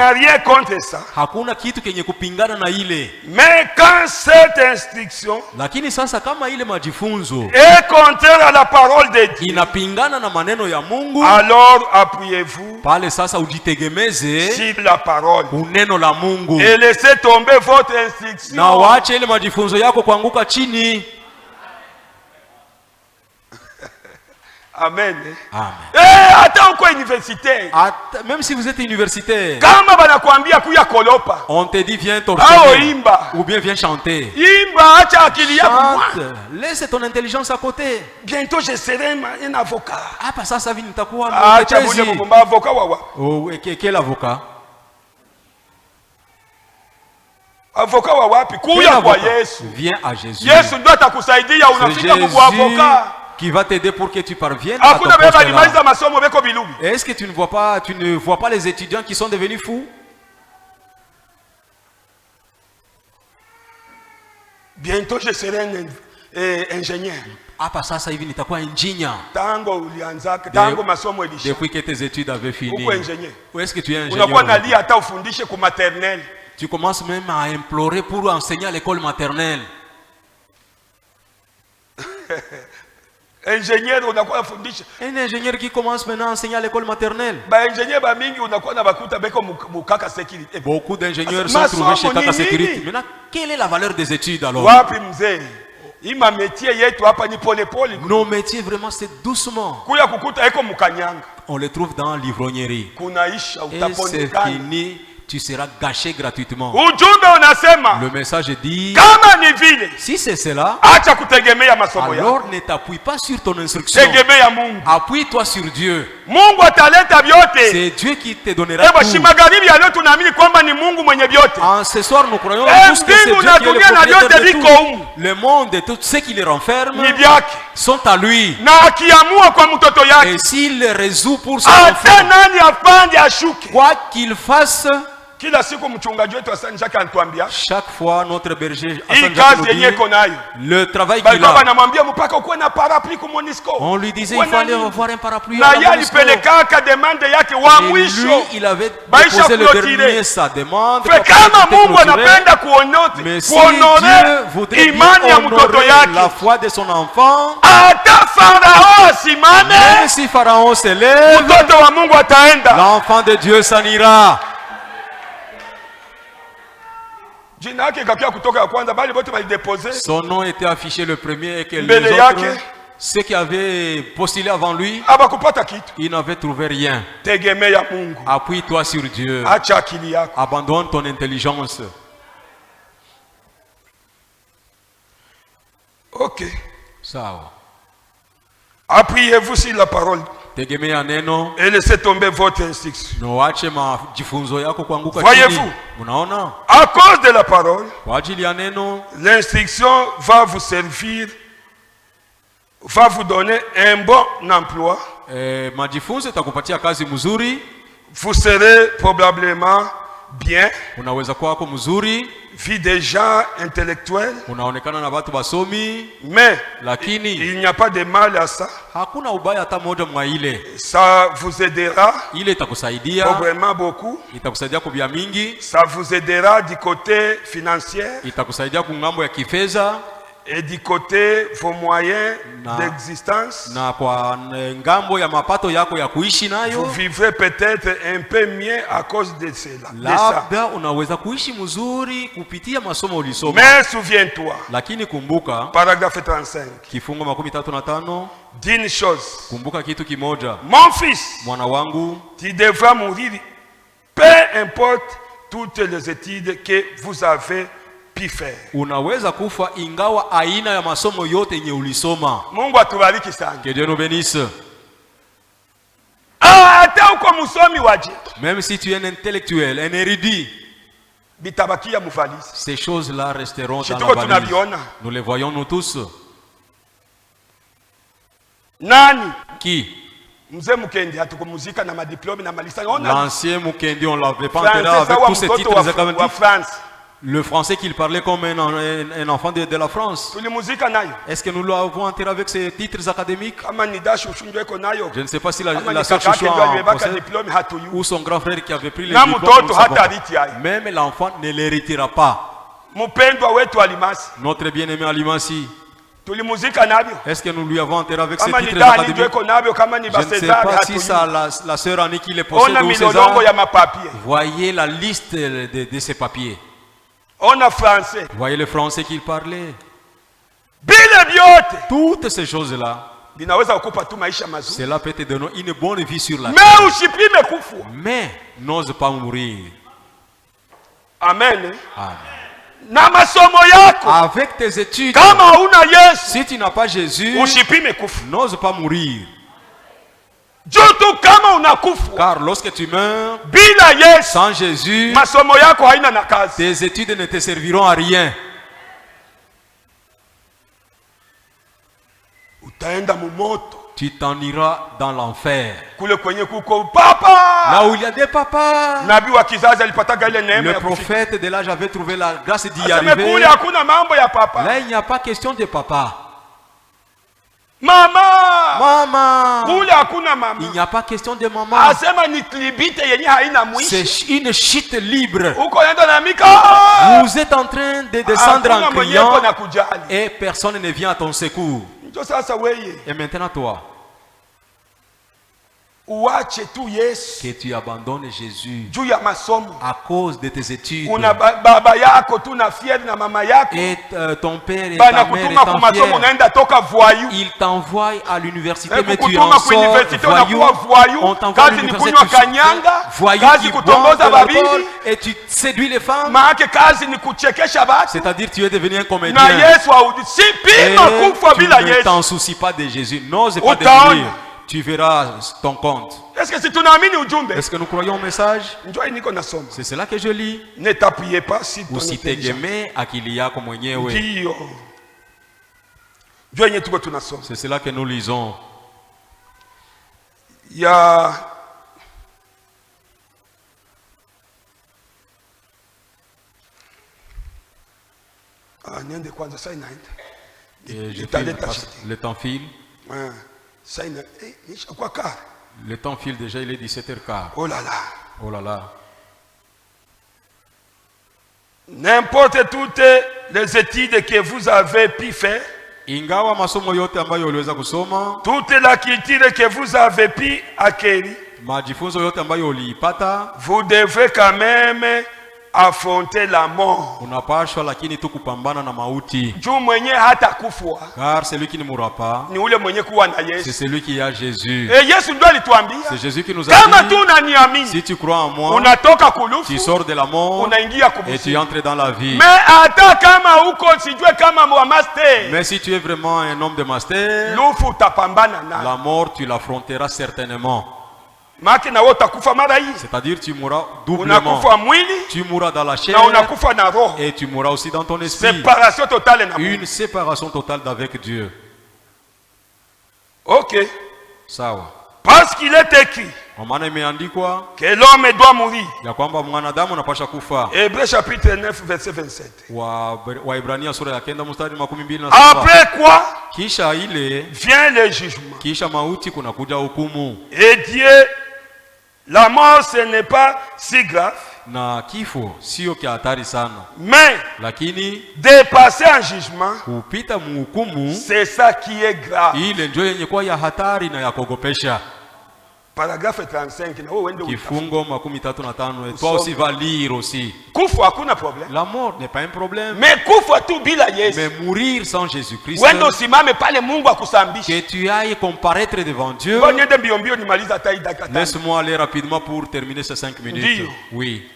rien contre ça. Mais quand cette instruction est contraire à la parole de Dieu, alors appuyez-vous sur la parole et laissez tomber votre instruction. Amen. Amen. Attends quoi universitaire. Même si vous êtes universitaire. On te dit viens t'observer. Ou bien viens chanter. Chante. Laisse ton intelligence à côté. Bientôt je serai un avocat. Pas ça ça vient t'avoir. Avocat wawa. Oh, quel avocat? Avocat wawa puis kuya kwa Yesu. Viens à Jésus. Yesu ndio atakusaidia unafika kwa avocat. Qui va t'aider pour que tu parviennes à ton poste là. Est-ce que tu ne vois pas les étudiants qui sont devenus fous? Bientôt je serai un ingénieur. Pas ça hivi nitakuwa ingénieur. Depuis que tes études avaient fini. Où est-ce que tu es ingénieur? Tu commences même à implorer pour enseigner à l'école maternelle. Un ingénieur qui commence maintenant à enseigner à l'école maternelle. Beaucoup d'ingénieurs sont trouvés chez Kaka Sécurité. Maintenant, quelle est la valeur des études alors? Nos métiers vraiment c'est doucement. On les trouve dans l'ivrognerie. Et c'est fini. Tu seras gâché gratuitement. Le message dit, si c'est cela, alors ne t'appuie pas sur ton instruction. Appuie-toi sur Dieu. C'est Dieu qui te donnera tout. Ce soir, nous croyons tous que c'est Dieu qui est le propriétaire de tout. Le monde et tout ce qui le renferme sont à lui. Et s'il les résout pour son enfant, quoi qu'il fasse, chaque fois notre berger le travail qu'il a, on lui disait il fallait avoir un parapluie. Et lui il avait déposé le dernier sa demande. Mais si Dieu voudrait honorer la foi de son enfant, même si Pharaon s'élève, l'enfant de Dieu s'en ira. Son nom était affiché le premier et que les autres, ceux qui avaient postulé avant lui, ils n'avaient trouvé rien. Appuie-toi sur Dieu. Abandonne ton intelligence. Ok. Ça. Appuyez-vous sur la parole. Et laissez tomber votre instruction. Voyez-vous, à cause de la parole, l'instruction va vous servir, va vous donner un bon emploi. Vous serez probablement bien. Vie des gens intellectuels. Mais il n'y a pas de mal à ça. Ça vous aidera vraiment beaucoup. Ça vous aidera du côté financier et du côté vos moyens d'existence. Vous vivrez peut-être un peu mieux à cause de cela. Mais souviens-toi, paragraphe 35, d'une chose, mon fils, tu devras mourir, peu importe toutes les études que vous avez pu faire. Unaweza kufa ingawa aina ya masomo yote yenye ulisoma. Mungu atubariki sana. Que Dieu nous bénisse. Même si tu es un intellectuel, un érudit, ces choses-là resteront dans la valise. Nous les voyons nous tous. Qui? L'ancien Mukendi, on ne l'avait pas enterré avec tous ces titres académiques. Le français qu'il parlait comme un enfant de la France. Est-ce que nous l'avons enterré avec ses titres académiques? Je ne sais pas si la sœur Chouchou ou son grand frère qui avait pris les diplômes. Même l'enfant ne l'héritera pas. Notre bien-aimé Alimasi. Est-ce que nous lui avons enterré avec ses titres académiques? Je ne sais pas si la sœur Annie qui les possède ou César. Voyez la liste de ses papiers. Voyez le français qu'il parlait. Toutes ces choses-là, cela peut te donner une bonne vie sur la terre. Mais n'ose pas mourir. Amen. Amen. Avec tes études, si tu n'as pas Jésus, n'ose pas mourir. Car lorsque tu meurs sans Jésus, tes études ne te serviront à rien. Tu t'en iras dans l'enfer. Là où il y a des papas. Le prophète de l'âge avait trouvé la grâce d'y arriver. Là, il n'y a pas question de papa. Maman. Il n'y a pas question de maman. C'est une chute libre. Vous êtes en train de descendre en criant et personne ne vient à ton secours. Et maintenant toi, que tu abandonnes Jésus à cause de tes études. Et ton père et ta mère étant fiers, ils t'envoient à l'université, mais tu en sors voyou. On t'envoie à l'université, voyou qui boit de l'alcool et tu séduis les femmes. C'est-à-dire tu es devenu un comédien. Et tu ne t'en soucies pas de Jésus. N'ose pas devenir. Tu verras ton compte. Est-ce que nous croyons au message? C'est cela que je lis. Ne t'appuyez pas si tu es akilia comme mwenyewe. C'est cela que nous lisons. Il y a le temps file. Le temps file déjà, il est 17h15. Oh là là. Oh là là. N'importe toutes les études que vous avez pu faire, ingawa masomo yote ambayo uliweza kusoma, toute la culture que vous avez pu acquérir, majifunzo yote ambayo uliipata, vous devez quand même affronter la mort. Unapashwa lakini tu kupambana na mauti. Juu mwenye hata kufwa. Car celui qui ne mourra pas, ni ule mwenye kuwa na Yesu. C'est celui qui a Jésus. Et Yesu ndio alituambia. C'est Jésus qui nous a dit. Kama tu unaniamini, si tu crois en moi, unatoka kulufu, tu sors de la mort, unaingia kubusi. Et tu entres dans la vie. Mais hata kama uko sijue kama wa master. Mais si tu es vraiment un homme de master, lufu utapambana nayo. La mort tu l'affronteras certainement. C'est-à-dire tu mourras doublement. Tu mourras dans la chair et tu mourras aussi dans ton esprit. Une séparation totale avec Dieu. Ok. Sawa. Parce qu'il est écrit que l'homme doit mourir. Hébreux chapitre 9 verset 27. Après quoi vient le jugement. Et Dieu, la mort ce n'est pas si grave. Na kifo sio kia hatari sana. Mais lakini dépasser un jugement, kupita mhukumu, c'est ça qui est grave. Ile ndio yenye kwa ya hatari na ya kuogopesha. Paragraphe 35 na wewe uende kifungo 35 et toi aussi va lire aussi. Kufa hakuna problème. La mort n'est pas un problème. Mais kufa tu bila Yesu. Mais mourir sans Jésus-Christ. Uende usimame pale Mungu akusambishe. Que tu ailles comparaître devant Dieu. Niende mbio mbio nimaliza hata hii dakika 5. Laisse-moi aller rapidement pour terminer ces 5 minutes. Dio. Oui.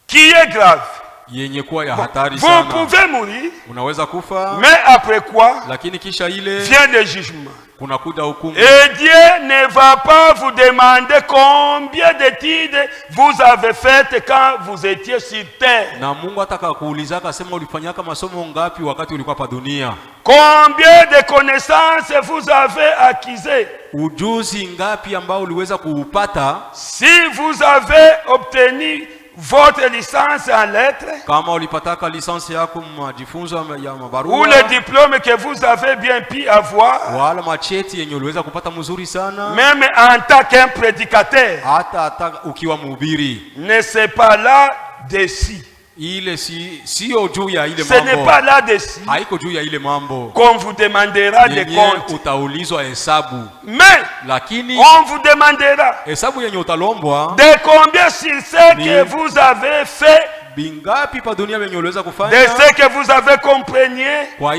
Qui est grave? yenye kuwa ya hatari sana. Vous pouvez mourir, unaweza kufa, mais après quoi, lakini kisha ile vient le jugement. Kuna kuja hukumu. Et Dieu ne va pas vous demander combien d'études vous avez faites quand vous étiez sur terre. Na Mungu atakakuuliza akasema ulifanyaka masomo ngapi wakati ulikuwa pa dunia? Combien de connaissances vous avez acquises? Ujuzi ngapi ambao uliweza kuupata? Si vous avez obtenu votre licence en lettres, kama ulipataka lisansi yako majifunzo ya mabarua, ou le diplôme que vous avez bien pu avoir, wala macheti yenye uliweza kupata mzuri sana, même en tant qu'un prédicateur, hata ukiwa mhubiri, ne c'est pas là dessus. Ile sio juu ya ile mambo. Ce n'est pas là dessus. Haiko juu ya ile mambo. Qu'on vous demandera des comptes. Utaulizwa hesabu. Mais lakini on vous demandera hesabu yenye utalombwa de combien sur ce que vous avez fait, bingapi pa dunia yenye uliweza kufanya, de ce que vous avez compris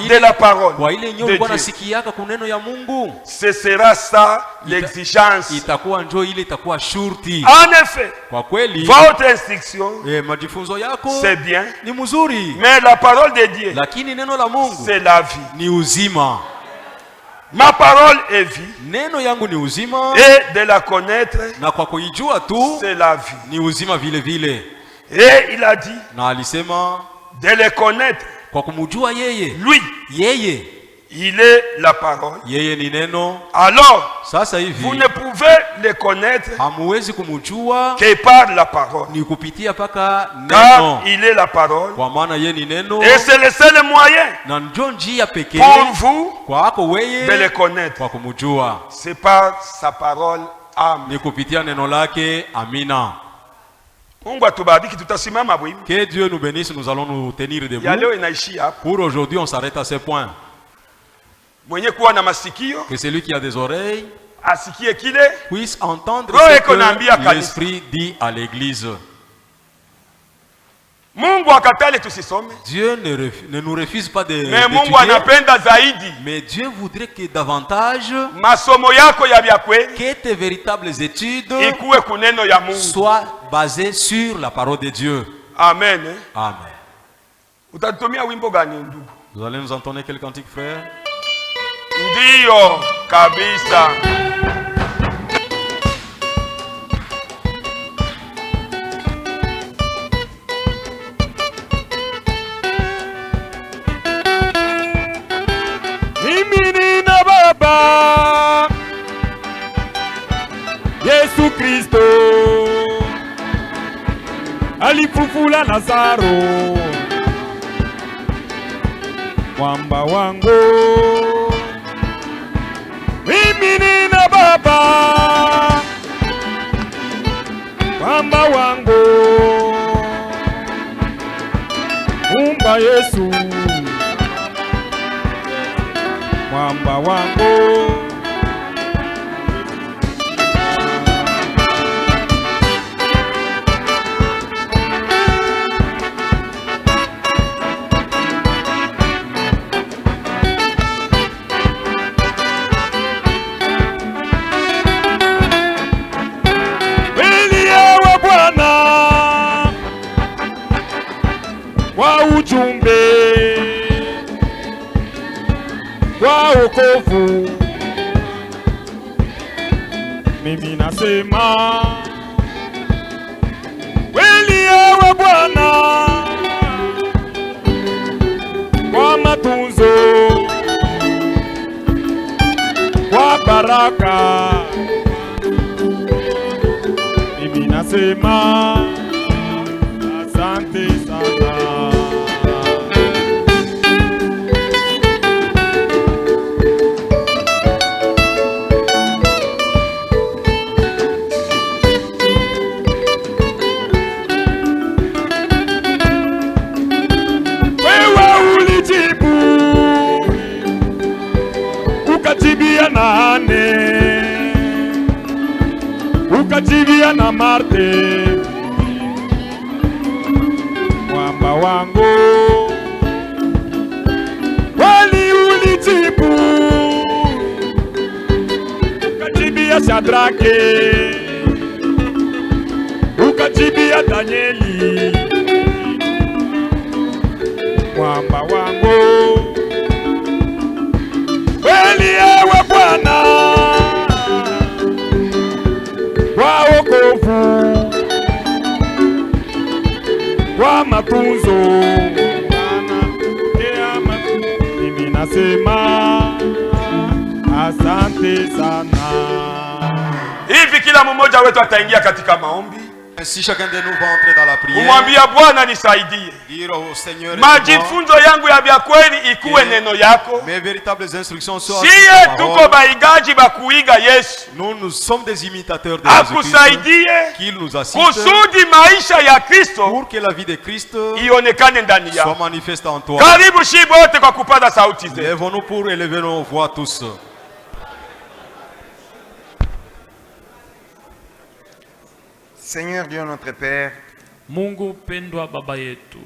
de la parole. Kwa ile yenye ulikuwa nasikiaka kuneno ya Mungu. Ce sera ça l'exigence. Itakuwa njoo ile itakuwa shurti. En effet, kwa kweli votre instruction majifunzo yako c'est bien, ni mzuri, mais la parole de Dieu, lakini neno la Mungu c'est la vie, ni uzima. Ma parole est vie, neno yangu ni uzima, et de la connaître, na kwa kuijua tu c'est la vie, ni uzima vile vile. Et il a dit, na alisema de le connaître, kwa kumjua yeye, lui, yeye il est la parole. Yeye ni neno. Alors, sasa hivi vous ne pouvez le connaître hamuwezi kumjua que par la parole. Ni kupitia paka neno. Car il est la parole. Kwa maana yeye ni neno. Et c'est le seul moyen na ndio njia pekee pour vous kwako wewe de le connaître. Kwa kumjua. C'est par sa parole. Amen. Ni kupitia neno lake. Amina. Que Dieu nous bénisse, nous allons nous tenir debout. Pour aujourd'hui, on s'arrête à ce point. Que celui qui a des oreilles puisse entendre ce que l'Esprit dit à l'Église. Dieu ne nous refuse pas d'étudier, mais Dieu voudrait que davantage que tes véritables études soient basées sur la parole de Dieu. Amen. Amen. Vous allez nous entendre quel cantique, frère? Ndio kabisa. Baba Yesu Kristo alifufula Lazaro, mwamba wangu. Mimi nina baba, mwamba wangu, Muumba Yesu, mwamba wangu. Elia Bwana wa ujumbe wa wokovu, mimi nasema kweli ewe Bwana, kwa matunzo, kwa baraka, mimi nasema asante sana. Ukajibia na Ane, ukajibia na Marte, mwamba wangu. Wali ulijibu, ukajibia Shadrake, ukajibia Danieli, mwamba wangu, kweli ewe Bwana, kwa wokovu, kwa matunzo, mimi nasema asante sana. Hivi kila mmoja wetu ataingia katika maombi. Si chacun de nous va entrer dans la prière, umwambia Bwana nisaidie, dire au Seigneur, majifunzo yangu ya vya kweli ikuwe neno yako. Mes véritables instructions sont siye tuko baigaji bakuiga Yesu. Nous sommes des imitateurs de Jésus-Christ. Akusaidie qu'il nous assiste, kusudi maisha ya Kristo pour que la vie de Christ ionekane ndani yako, soit manifeste en toi. Karibu shibote kwa kupaza sauti zetu. Lèvons-nous pour élever nos voix tous. Seigneur Dieu notre Père, Mungu pendwa baba yetu,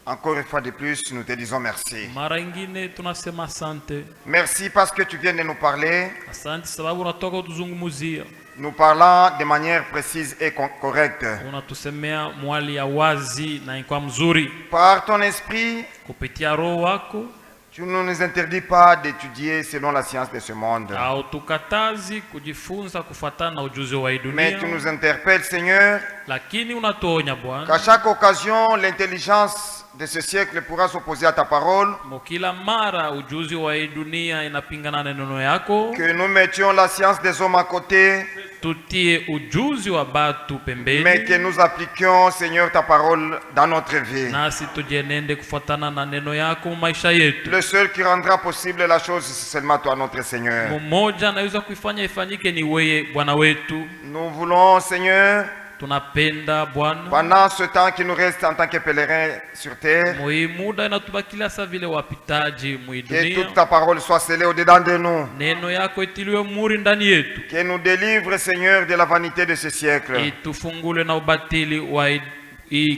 encore une fois de plus, nous te disons merci. mara ingine tunasema asante. Merci parce que tu viens de nous parler. Asante sababu unatoka kutuzungumzia, nous parlant de manière précise et correcte. unatusemea mwali ya wazi na kwa mzuri. Par ton esprit, kupitia roho wako, tu ne nous interdis pas d'étudier selon la science de ce monde. hautukatazi kujifunza kufuatana na ujuzi wa hii dunia. Mais tu nous interpelles, Seigneur, lakini unatuonya Bwana, qu'à chaque occasion, l'intelligence de ce siècle pourra s'opposer à ta parole. kila mara ujuzi wa hii dunia inapingana na neno yako. Que nous mettions la science des hommes à côté. Tutie ujuzi wa batu pembeni, mais que nous appliquions, Seigneur, ta parole dans notre vie. nasi tujenende kufuatana na neno yako maisha yetu. Le seul qui rendra possible la chose, c'est seulement toi, notre Seigneur. Mmoja anaweza kuifanya ifanyike ni wewe Bwana wetu. Nous voulons, Seigneur, tunapenda Bwana, pendant ce temps qui nous reste en tant que pèlerins sur terre, muda inatubakilia sa vile wapitaji que muidunia, toute ta parole soit scellée au-dedans de nous. neno yako itiliwe muri ndani yetu, Que nous délivre, Seigneur, de la vanité de ce siècle. itufungule na ubatili wa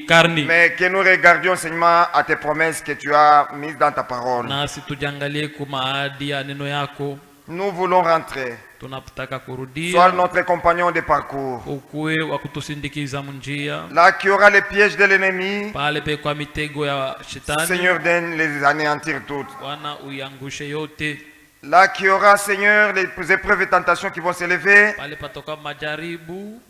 karni, mais que nous regardions, Seigneur, à tes promesses que tu as mises dans ta parole. nasi tujangalie kumaadi ya neno yako. Nous voulons rentrer. Tunapotaka kurudia, sois notre compagnon de parcours. ukuwe wa kutusindikiza munjia, là qui aura les pièges de l'ennemi. pale pe kwa mitego ya shetani, Seigneur, donne les anéantir toutes. Bwana uyangushe yote. Là qui aura, Seigneur, les épreuves et tentations qui vont s'élever. Pale patoka majaribu,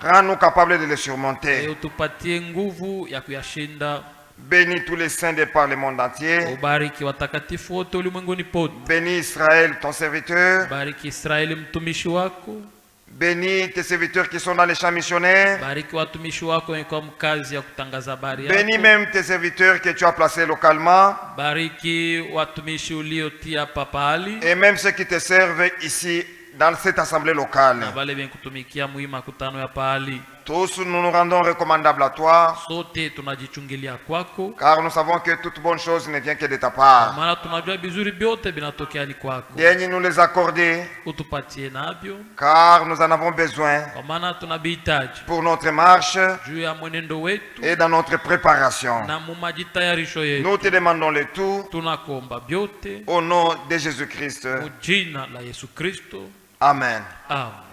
rends-nous capables de les surmonter. utupatie nguvu ya kuyashinda. Bénis tous les saints de par le monde entier. Ubariki watakatifu wote ulimwenguni pote. Bénis Israël, ton serviteur. Bariki Israeli mtumishi wako. Bénis tes serviteurs qui sont dans les champs missionnaires. Bariki watumishi wako kwa mkazi ya kutangaza habari yako. Bénis même tes serviteurs que tu as placés localement. Bariki watumishi uliotia papali. Et même ceux qui te servent ici dans cette assemblée locale. Na wale wenye kutumikia muhimu kutano ya pahali. Tous nous nous rendons recommandables à toi. Sote tunajichungilia kwako. Car nous savons que toute bonne chose ne vient que de ta part. Maana tunajua vizuri vyote vinatokea ni kwako. Daigne nous les accorder. Utupatie navyo. Car nous en avons besoin. Kwa maana tunabihitaji. Pour notre marche. Juu ya mwenendo wetu. Et dans notre préparation. Na mumajitayarisho yetu. Nous te demandons le tout. Tunakuomba vyote. Au nom de Jésus-Christ. Jina la Yesu Kristo. Amen. Amen.